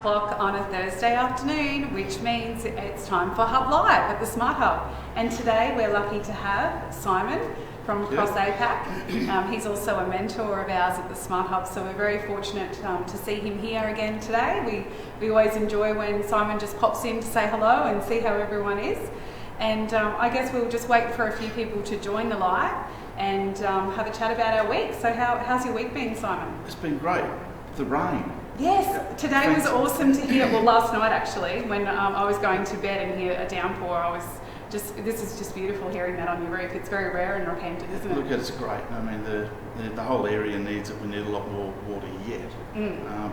O'clock on a Thursday afternoon, which means it's time for HubLive at the SmartHub. And today we're lucky to have Simon from across APAC. He's also a mentor of ours at the SmartHub, so we're very fortunate to see him here again today. We always enjoy when Simon just pops in to say hello and see how everyone is. And I guess we'll just wait for a few people to join the live and have a chat about our week. So how's your week been, Simon? It's been great. The rain. Yes, today was awesome to hear. Well, last night actually, when I was going to bed and hear a downpour, this is just beautiful hearing that on your roof. It's very rare in Rockhampton, isn't it? Look, it's great. I mean, the whole area needs it. We need a lot more water yet.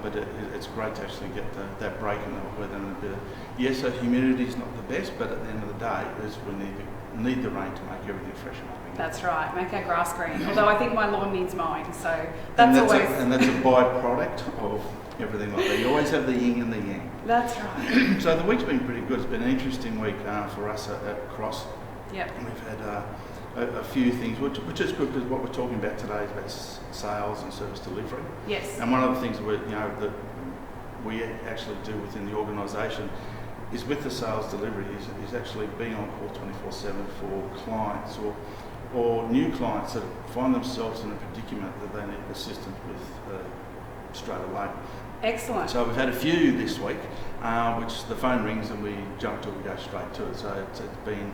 But it's great to actually get that break in the weather and a bit of, yes, the humidity is not the best, but at the end of the day, we need the rain to make everything fresh and happy. That's right, make our grass green. Although I think my lawn needs mowing, so that's always... that's a byproduct of everything like that. You always have the yin and the yang. That's right. So the week's been pretty good. It's been an interesting week for us at Cross. Yep. We've had a few things, which is good because what we're talking about today is about sales and service delivery. Yes. And one of the things that we actually do within the organisation is with the sales delivery is actually being on call 24/7 for clients or new clients that find themselves in a predicament that they need assistance with straight away. Excellent. So we've had a few this week, which the phone rings and we jump to it, we go straight to it. So it's been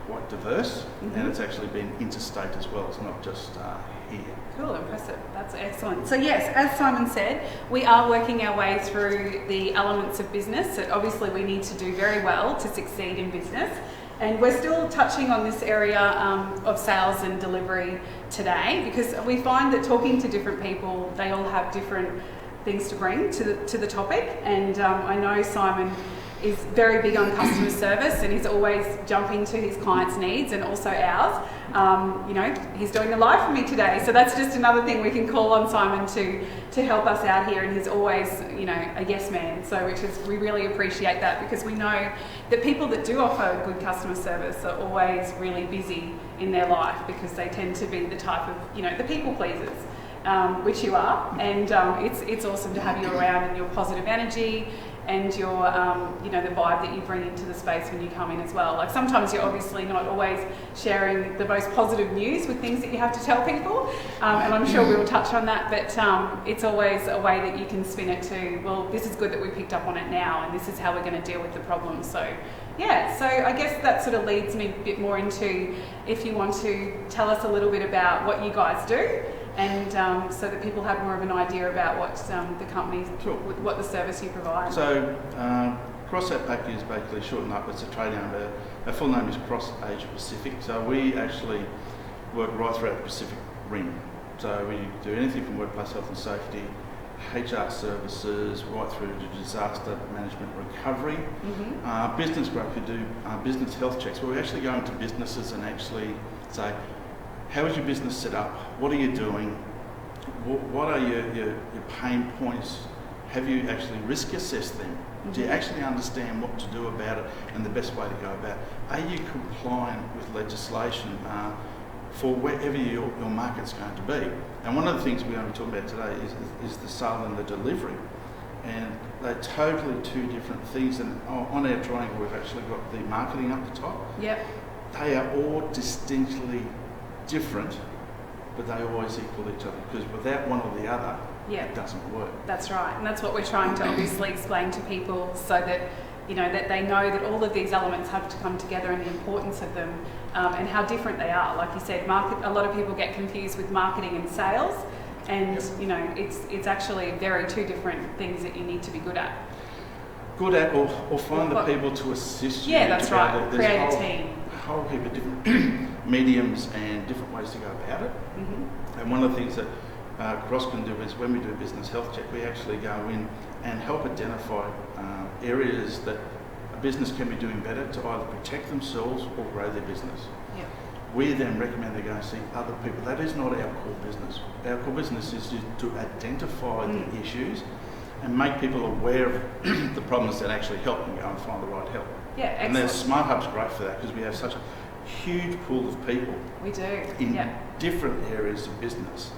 quite diverse, and it's actually been interstate as well. It's not just here. Cool, impressive. That's excellent. So yes, as Simon said, we are working our way through the elements of business that obviously we need to do very well to succeed in business. And we're still touching on this area of sales and delivery today because we find that talking to different people, they all have different things to bring to the topic. And I know Simon is very big on customer service and he's always jumping to his clients' needs and also ours. He's doing the live for me today, so that's just another thing we can call on Simon to help us out here, and he's always, a yes man. So we really appreciate that because we know that people that do offer good customer service are always really busy in their life because they tend to be the type of, the people pleasers. Which you are, and it's awesome to have you around and your positive energy and your, the vibe that you bring into the space when you come in as well. Like sometimes you're obviously not always sharing the most positive news with things that you have to tell people, and I'm sure we'll touch on that, but it's always a way that you can spin it to, well, this is good that we picked up on it now, and this is how we're going to deal with the problem. So yeah, so I guess that sort of leads me a bit more into if you want to tell us a little bit about what you guys do, and so that people have more of an idea about what the company, what the service you provide. So Cross APAC is basically shortened up. It's a trade name. Our full name is Cross Asia Pacific. So we actually work right throughout the Pacific Rim. So we do anything from workplace health and safety, HR services, right through to disaster management recovery. Business growth, we do business health checks where we actually go into businesses and actually say, how is your business set up? What are you doing? What are your pain points? Have you actually risk assessed them? Do you actually understand what to do about it and the best way to go about it? Are you compliant with legislation for wherever your market's going to be? And one of the things we're going to be talking about today is the sale and the delivery. And they're totally two different things. And on our triangle, we've actually got the marketing up the top. Yep. They are all distinctly different, but they always equal each other because without one or the other, it doesn't work. That's right, and that's what we're trying to obviously explain to people so that that they know that all of these elements have to come together and the importance of them and how different they are. Like you said, a lot of people get confused with marketing and sales, and it's actually very two different things that you need to be good at. Good at or find the people to assist you. Yeah, that's right. Create a team. A whole heap of different mediums and different ways to go about it. And one of the things that Cross can do is when we do a business health check, we actually go in and help identify areas that a business can be doing better to either protect themselves or grow their business. Yep. We then recommend they go and see other people. That is not our core business. Our core business is to identify the issues and make people aware of the problems that actually help them go and find the right help. Yeah, excellent. And the SmartHub's great for that because we have such a huge pool of people. We do. In different areas of business.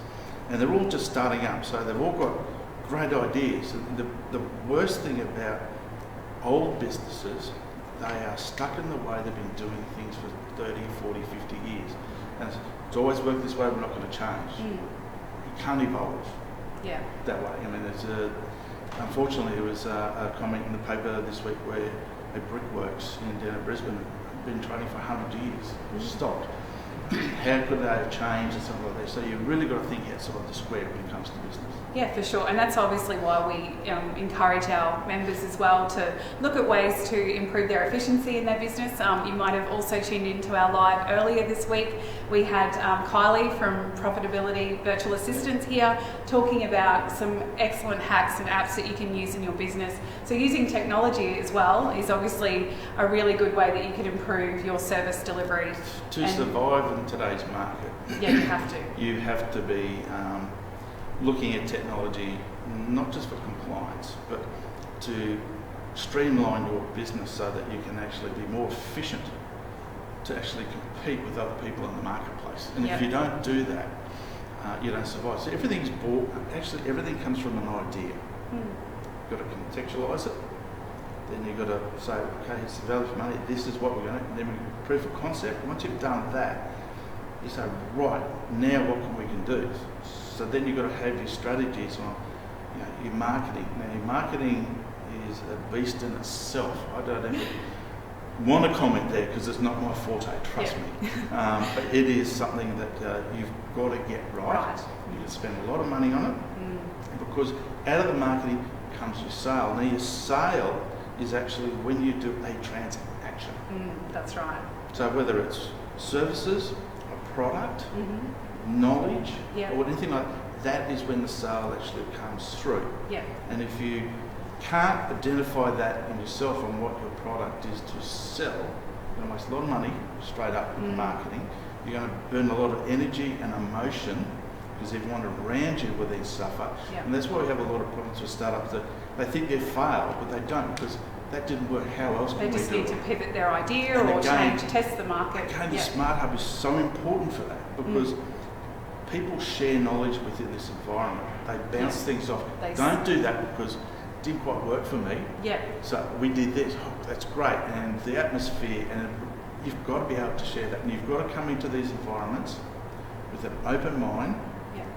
And they're all just starting up. So they've all got great ideas. The worst thing about old businesses, they are stuck in the way they've been doing things for 30, 40, 50 years. And it's always worked this way, we're not going to change. You can't evolve that way. I mean, unfortunately, there was a comment in the paper this week where a brickworks down in Brisbane had been trading for 100 years, stopped. How could they have changed and something like that? So you've really got to think outside the square when it comes to business. Yeah, for sure. And that's obviously why we encourage our members as well to look at ways to improve their efficiency in their business. You might have also tuned into our live earlier this week. We had Kylie from Profitability Virtual Assistants here talking about some excellent hacks and apps that you can use in your business. So using technology as well is obviously a really good way that you can improve your service delivery. To survive in today's market, yeah, you have to. You have to be looking at technology not just for compliance, but to streamline your business so that you can actually be more efficient to actually compete with other people in the marketplace. And if you don't do that, you don't survive. So everything's bought, actually everything comes from an idea. You've got to contextualise it. Then you've got to say, okay, it's the value for money, this is what we're going to, and then we proof of concept. Once you've done that, you say, right, now what can we do? So then you've got to have your strategies on your marketing. Now your marketing is a beast in itself. I don't even want to comment there because it's not my forte, trust me. But it is something that you've got to get right. You can spend a lot of money on it because out of the marketing comes your sale. Now your sale is actually when you do a transaction. That's right. So whether it's services, a product, knowledge, or anything like that, is when the sale actually comes through. And if you can't identify that in yourself on what your product is to sell, you're going to waste a lot of money straight up in marketing. You're going to burn a lot of energy and emotion because everyone around you will then suffer. And that's why we have a lot of problems with startups that they think they've failed, but they don't, because that didn't work. How else can we do it? They just need to pivot their idea or change, test the market. Again, the SmartHub is so important for that because people share knowledge within this environment. They bounce things off. Don't do that because it didn't quite work for me. So we did this. Oh, that's great. And the atmosphere, and you've got to be able to share that. And you've got to come into these environments with an open mind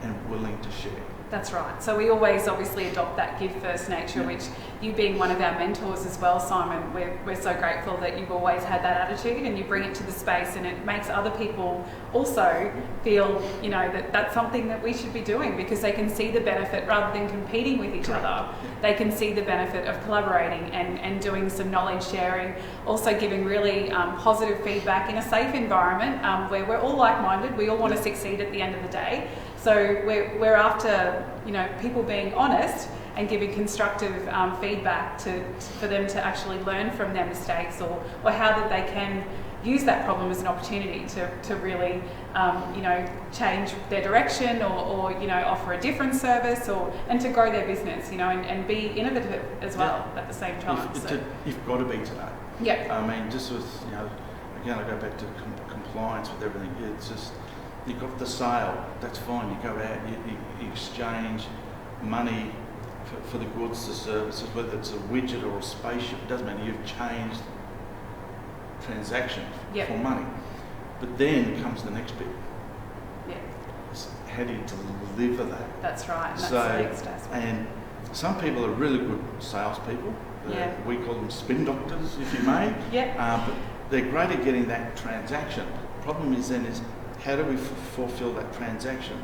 and willing to share. That's right. So we always obviously adopt that give first nature, which you being one of our mentors as well, Simon, we're so grateful that you've always had that attitude and you bring it to the space, and it makes other people also feel, that that's something that we should be doing because they can see the benefit rather than competing with each other. They can see the benefit of collaborating and doing some knowledge sharing, also giving really positive feedback in a safe environment where we're all like-minded. We all want to succeed at the end of the day. So we're after, people being honest and giving constructive feedback for them to actually learn from their mistakes or how that they can use that problem as an opportunity to really, change their direction or offer a different service and to grow their business, and be innovative as well at the same time. You've got to be today. I mean, just with, again, I go back to compliance with everything. It's just, you've got the sale, that's fine. You go out, you exchange money for the goods, the services, whether it's a widget or a spaceship, it doesn't matter. You've changed transaction for money. But then comes the next bit. It's how do you deliver that? That's right. That's the next aspect. And some people are really good salespeople. We call them spin doctors, if you may. But they're great at getting that transaction. The problem is how do we fulfill that transaction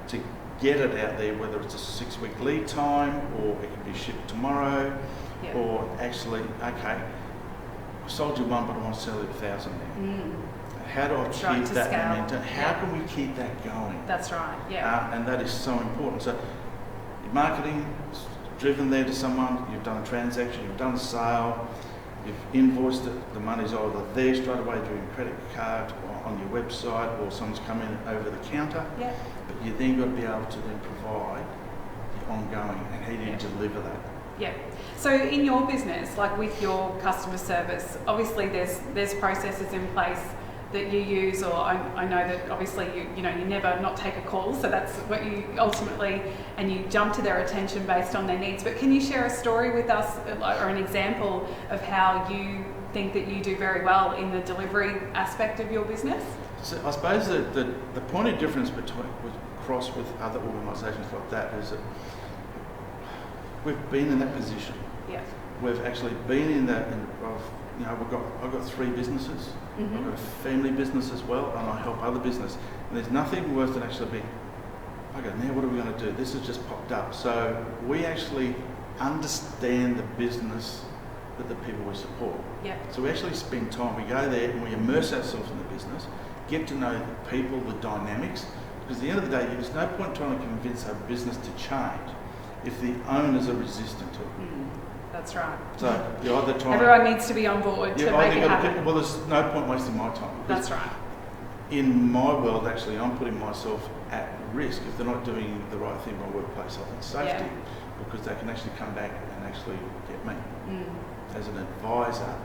to get it out there, whether it's a 6-week lead time or it can be shipped tomorrow, or actually, okay, I sold you one, but I want to sell you 1,000 now. How do I keep that momentum? How can we keep that going? That's right, and that is so important. So your marketing is driven there to someone, you've done a transaction, you've done a sale, you've invoiced it, the money's either there straight away through your credit card or on your website, or someone's come in over the counter. But you then got to be able to then provide the ongoing, and how do you deliver that? So in your business, like with your customer service, obviously there's processes in place that you use, or I know that obviously you never not take a call, so that's what you ultimately, and you jump to their attention based on their needs. But can you share a story with us, or an example of how you think that you do very well in the delivery aspect of your business? So I suppose the point of difference between Cross with other organisations like that is that we've been in that position. Yeah. We've actually been in that. I've got 3 businesses. Mm-hmm. I've got a family business as well, and I help other business. And there's nothing worse than actually being, okay, now what are we going to do? This has just popped up. So we actually understand the business that the people we support. Yeah. So we actually spend time. We go there and we immerse ourselves in the business, get to know the people, the dynamics. Because at the end of the day, there's no point trying to convince our business to change if the owners are resistant to it. That's right. So you either try. Everyone needs to be on board to make it happen. Well, there's no point wasting my time. That's right. In my world, actually, I'm putting myself at risk if they're not doing the right thing by workplace health and safety, because they can actually come back and actually get me as an advisor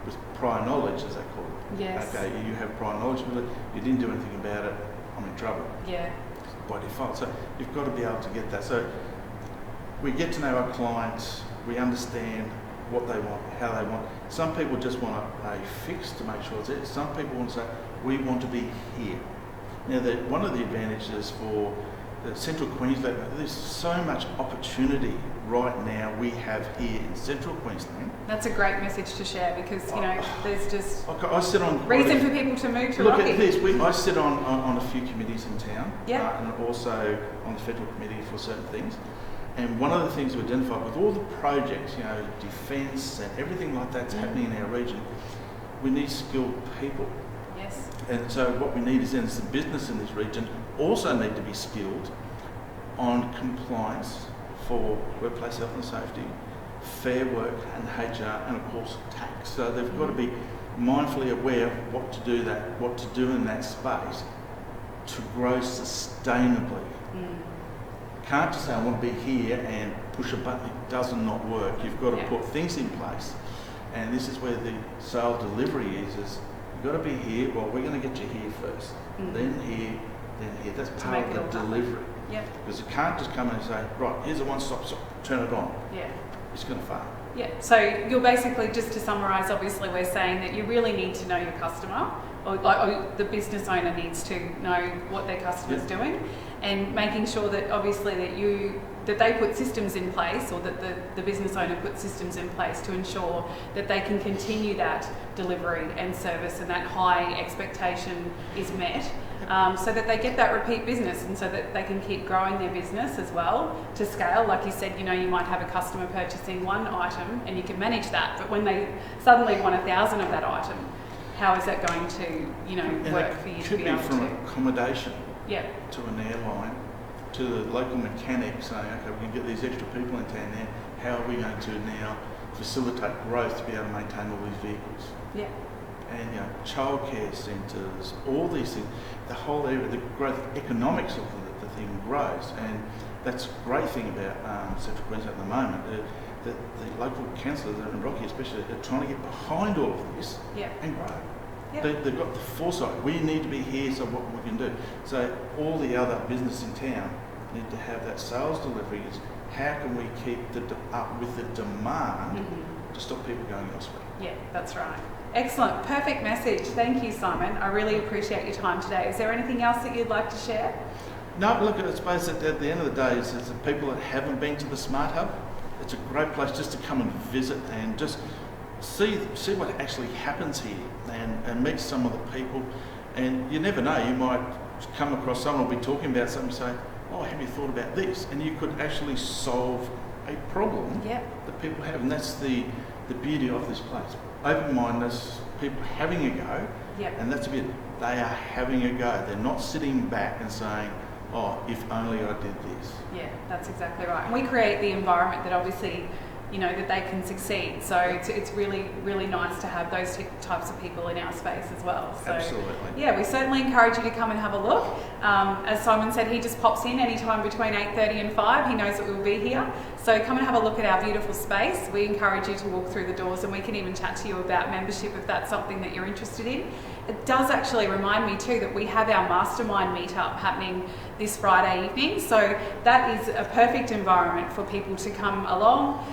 with prior knowledge, as they call it. Yes. Okay, you have prior knowledge, but you didn't do anything about it, I'm in trouble. Yeah. By default. So you've got to be able to get that. So we get to know our clients, we understand what they want, how they want. Some people just want a fix to make sure it's it. Some people want to say, we want to be here. Now, one of the advantages for the Central Queensland, there's so much opportunity right now we have here in Central Queensland. That's a great message to share, because there's just I sit on reason for people to move to look Rocky. at this. I sit on a few committees in town, and also on the federal committee for certain things. And one of the things we identified with all the projects, defence and everything like that's happening in our region, we need skilled people. Yes. And so what we need is then the business in this region also need to be skilled on compliance for workplace health and safety, fair work and HR, and of course tax. So they've got to be mindfully aware of what to do in that space to grow sustainably. Can't just say I want to be here and push a button. It does not work. You've got to put things in place, and this is where the sales delivery is you've got to be here. Well, we're going to get you here first, then here, then here. That's part of the delivery. Yeah. Because you can't just come in and say, right, here's a one-stop shop, turn it on. Yeah. It's going to fail. Yeah. So you're basically, just to summarise, obviously we're saying that you really need to know your customer, or the business owner needs to know what their customer's doing, and making sure that obviously that they put systems in place, or that the business owner puts systems in place to ensure that they can continue that delivery and service, and that high expectation is met, so that they get that repeat business, and so that they can keep growing their business as well to scale. Like you said, you might have a customer purchasing one item and you can manage that, but when they suddenly want 1,000 of that item, how is that going to work for you to be able to? It could be from accommodation to an airline, to the local mechanic saying, okay, we can get these extra people in town now. How are we going to now facilitate growth to be able to maintain all these vehicles? Yeah. And childcare centres, all these things, the whole area, the growth economics of the thing grows, and that's a great thing about Central Queensland at the moment. The local councillors in Rocky especially are trying to get behind all of this and grow. Yep. They've got the foresight. We need to be here, so what we can do. So all the other business in town need to have that sales delivery. Is how can we keep up with the demand to stop people going elsewhere? Yeah, that's right. Excellent. Perfect message. Thank you, Simon. I really appreciate your time today. Is there anything else that you'd like to share? No, look, I suppose that at the end of the day, is the people that haven't been to the SmartHub, it's a great place just to come and visit and just see what actually happens here, and meet some of the people. And you never know, you might come across someone who'll be talking about something and say, oh, have you thought about this? And you could actually solve a problem that people have. And that's the beauty of this place. Open-mindedness, people having a go, and that's a bit, they are having a go. They're not sitting back and saying, oh, if only I did this. Yeah, that's exactly right. And we create the environment that obviously that they can succeed. So it's really, really nice to have those types of people in our space as well. So, absolutely. Yeah, we certainly encourage you to come and have a look. As Simon said, he just pops in anytime between 8:30 and 5. He knows that we'll be here. So come and have a look at our beautiful space. We encourage you to walk through the doors, and we can even chat to you about membership if that's something that you're interested in. It does actually remind me too that we have our mastermind meetup happening this Friday evening. So that is a perfect environment for people to come along.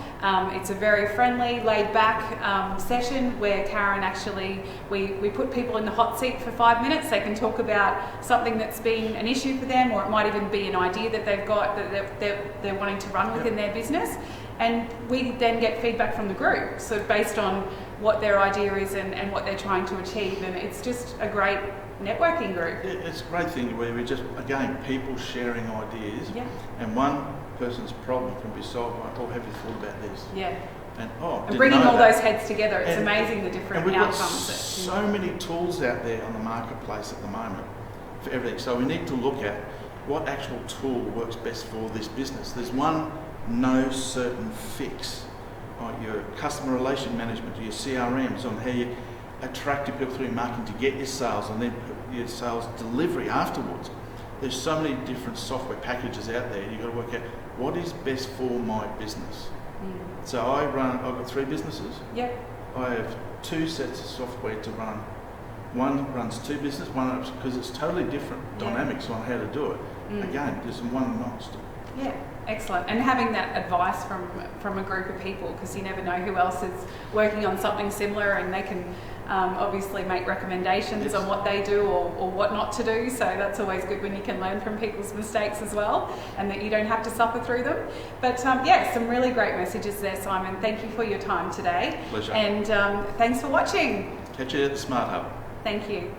It's a very friendly, laid-back session where Karen actually, we put people in the hot seat for 5 minutes. They can talk about something that's been an issue for them, or it might even be an idea that they've got that they're wanting to run within their business. And we then get feedback from the group, so based on what their idea is and what they're trying to achieve. And it's just a great networking group. It's a great thing where we just, again, people sharing ideas, and one person's problem can be solved by, oh, have you thought about this? Yeah. And bringing all that. those heads together, it's amazing the different outcomes. Got so many tools out there on the marketplace at the moment for everything. So we need to look at what actual tool works best for this business. There's no certain fix. Your customer relation management, your CRMs, on how you attract your people through marketing to get your sales, and then your sales delivery afterwards. There's so many different software packages out there. You've got to work out what is best for my business. So I've got 3 businesses. Yep. I have 2 sets of software to run. One runs 2 businesses, one because it's totally different dynamics on how to do it. Again, there's one not. Yeah, excellent. And having that advice from a group of people, because you never know who else is working on something similar, and they can obviously make recommendations on what they do or what not to do. So that's always good when you can learn from people's mistakes as well, and that you don't have to suffer through them. But some really great messages there, Simon. Thank you for your time today. Pleasure. And thanks for watching. Catch you at the SmartHub. Thank you.